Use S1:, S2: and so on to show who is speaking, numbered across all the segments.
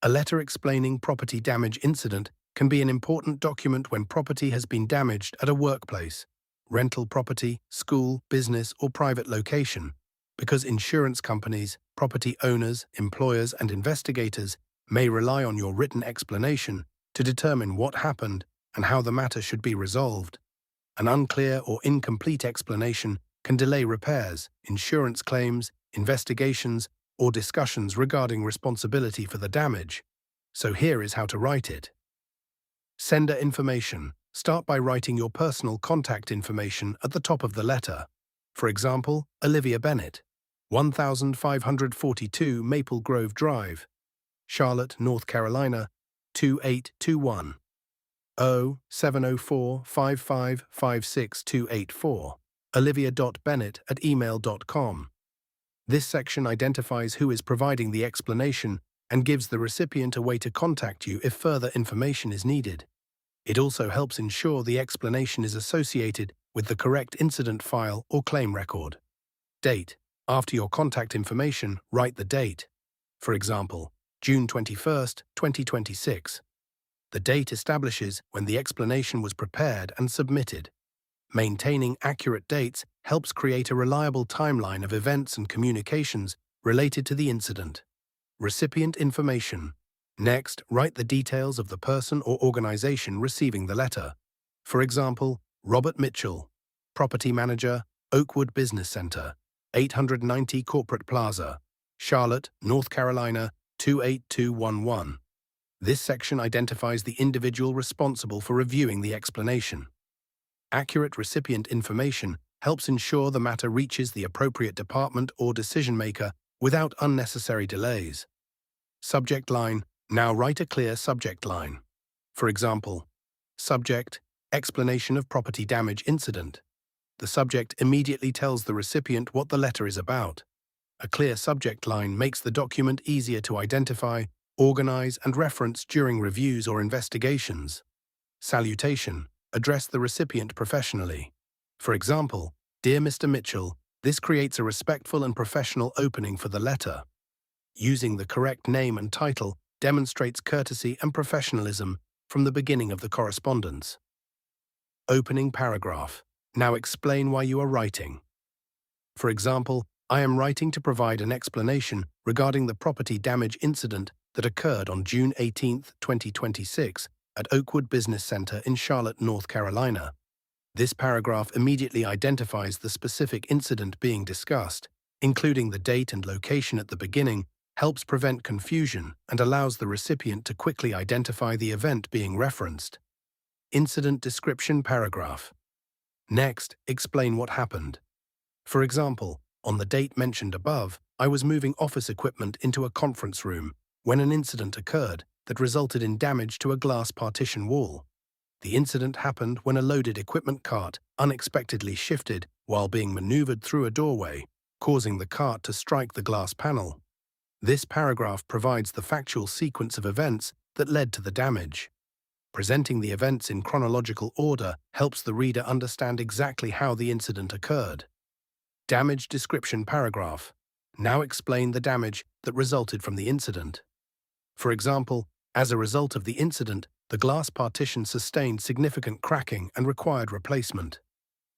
S1: A letter explaining property damage incident can be an important document when property has been damaged at a workplace, rental property, school, business, or private location, because insurance companies, property owners, employers, and investigators may rely on your written explanation to determine what happened and how the matter should be resolved. An unclear or incomplete explanation can delay repairs, insurance claims, investigations, or discussions regarding responsibility for the damage. So here is how to write it. Sender information. Start by writing your personal contact information at the top of the letter. For example, Olivia Bennett, 1542 Maple Grove Drive, Charlotte, North Carolina, 2821. 07045556284, olivia.bennett@email.com. This section identifies who is providing the explanation and gives the recipient a way to contact you if further information is needed. It also helps ensure the explanation is associated with the correct incident file or claim record. Date. After your contact information, write the date. For example, June 21st, 2026. The date establishes when the explanation was prepared and submitted. Maintaining accurate dates helps create a reliable timeline of events and communications related to the incident. Recipient information. Next, write the details of the person or organization receiving the letter. For example, Robert Mitchell, Property Manager, Oakwood Business Center, 890 Corporate Plaza, Charlotte, North Carolina, 28211. This section identifies the individual responsible for reviewing the explanation. Accurate recipient information helps ensure the matter reaches the appropriate department or decision-maker without unnecessary delays. Subject line. Now write a clear subject line. For example, subject, explanation of property damage incident. The subject immediately tells the recipient what the letter is about. A clear subject line makes the document easier to identify, organize, and reference during reviews or investigations. Salutation. Address the recipient professionally. For example, Dear Mr. Mitchell, this creates a respectful and professional opening for the letter. Using the correct name and title demonstrates courtesy and professionalism from the beginning of the correspondence. Opening paragraph. Now explain why you are writing. For example, I am writing to provide an explanation regarding the property damage incident that occurred on June 18, 2026, at Oakwood Business Center in Charlotte, North Carolina. This paragraph immediately identifies the specific incident being discussed, including the date and location at the beginning, helps prevent confusion, and allows the recipient to quickly identify the event being referenced. Incident description paragraph. Next, explain what happened. For example, on the date mentioned above, I was moving office equipment into a conference room when an incident occurred that resulted in damage to a glass partition wall. The incident happened when a loaded equipment cart unexpectedly shifted while being maneuvered through a doorway, causing the cart to strike the glass panel. This paragraph provides the factual sequence of events that led to the damage. Presenting the events in chronological order helps the reader understand exactly how the incident occurred. Damage description paragraph. Now explain the damage that resulted from the incident. For example, as a result of the incident, the glass partition sustained significant cracking and required replacement.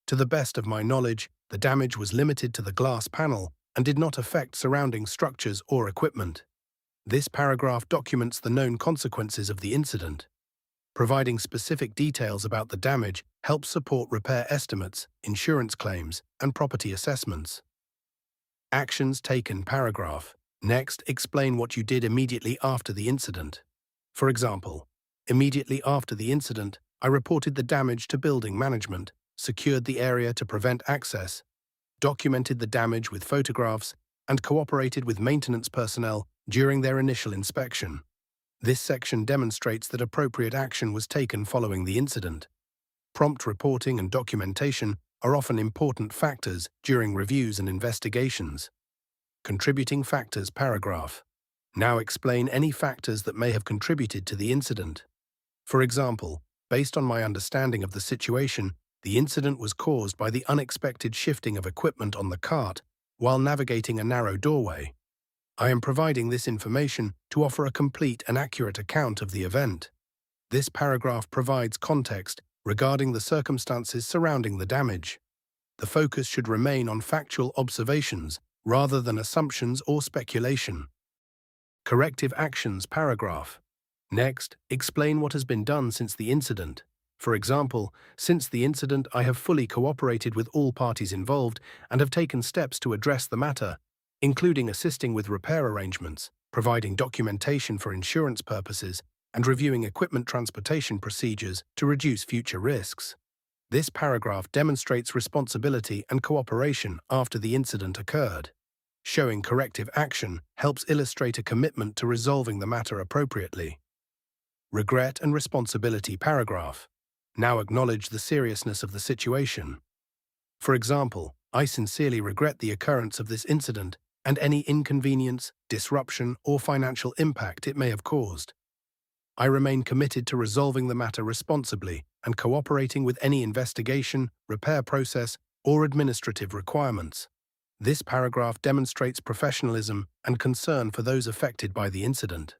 S1: To the best of my knowledge, the damage was limited to the glass panel and did not affect surrounding structures or equipment. This paragraph documents the known consequences of the incident. Providing specific details about the damage helps support repair estimates, insurance claims, and property assessments. Actions taken paragraph. Next, explain what you did immediately after the incident. For example, immediately after the incident, I reported the damage to building management, secured the area to prevent access, documented the damage with photographs, and cooperated with maintenance personnel during their initial inspection. This section demonstrates that appropriate action was taken following the incident. Prompt reporting and documentation are often important factors during reviews and investigations. Contributing factors paragraph. Now explain any factors that may have contributed to the incident. For example, based on my understanding of the situation, the incident was caused by the unexpected shifting of equipment on the cart while navigating a narrow doorway. I am providing this information to offer a complete and accurate account of the event. This paragraph provides context regarding the circumstances surrounding the damage. The focus should remain on factual observations rather than assumptions or speculation. Corrective actions paragraph. Next, explain what has been done since the incident. For example, since the incident, I have fully cooperated with all parties involved and have taken steps to address the matter, including assisting with repair arrangements, providing documentation for insurance purposes, and reviewing equipment transportation procedures to reduce future risks. This paragraph demonstrates responsibility and cooperation after the incident occurred. Showing corrective action helps illustrate a commitment to resolving the matter appropriately. Regret and responsibility paragraph. Now acknowledge the seriousness of the situation. For example, I sincerely regret the occurrence of this incident and any inconvenience, disruption, or financial impact it may have caused. I remain committed to resolving the matter responsibly and cooperating with any investigation, repair process, or administrative requirements. This paragraph demonstrates professionalism and concern for those affected by the incident.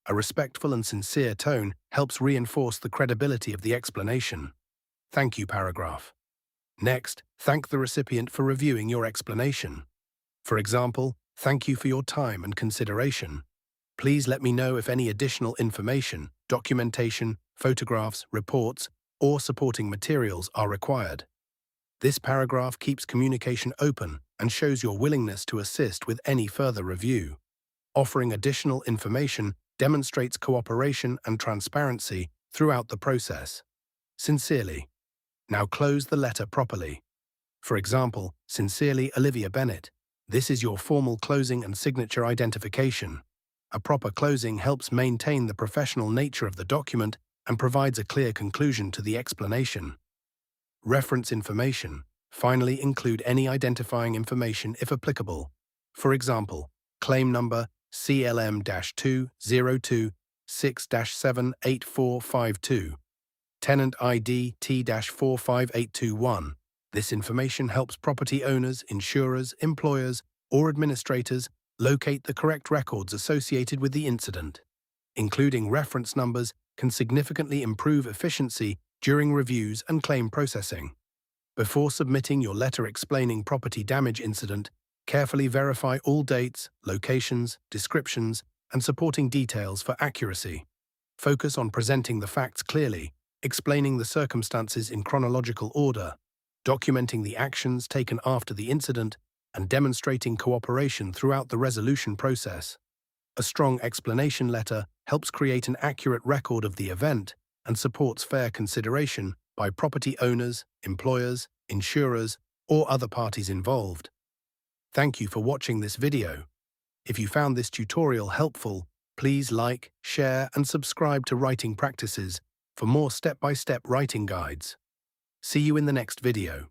S1: A respectful and sincere tone helps reinforce the credibility of the explanation. Thank you paragraph. Next, thank the recipient for reviewing your explanation. For example, thank you for your time and consideration. Please let me know if any additional information, documentation, photographs, reports, or supporting materials are required. This paragraph keeps communication open and shows your willingness to assist with any further review. Offering additional information demonstrates cooperation and transparency throughout the process. Sincerely. Now close the letter properly. For example, sincerely Olivia Bennett. This is your formal closing and signature identification. A proper closing helps maintain the professional nature of the document and provides a clear conclusion to the explanation. Reference information. Finally, include any identifying information if applicable. For example, claim number CLM-2026-78452, tenant ID T-45821. This information helps property owners, insurers, employers, or administrators locate the correct records associated with the incident. Including reference numbers can significantly improve efficiency during reviews and claim processing. Before submitting your letter explaining property damage incident, carefully verify all dates, locations, descriptions, and supporting details for accuracy. Focus on presenting the facts clearly, explaining the circumstances in chronological order, documenting the actions taken after the incident, and demonstrating cooperation throughout the resolution process. A strong explanation letter helps create an accurate record of the event and supports fair consideration by property owners, employers, insurers, or other parties involved. Thank you for watching this video. If you found this tutorial helpful, please like, share, and subscribe to Writing Practices for more step-by-step writing guides. See you in the next video.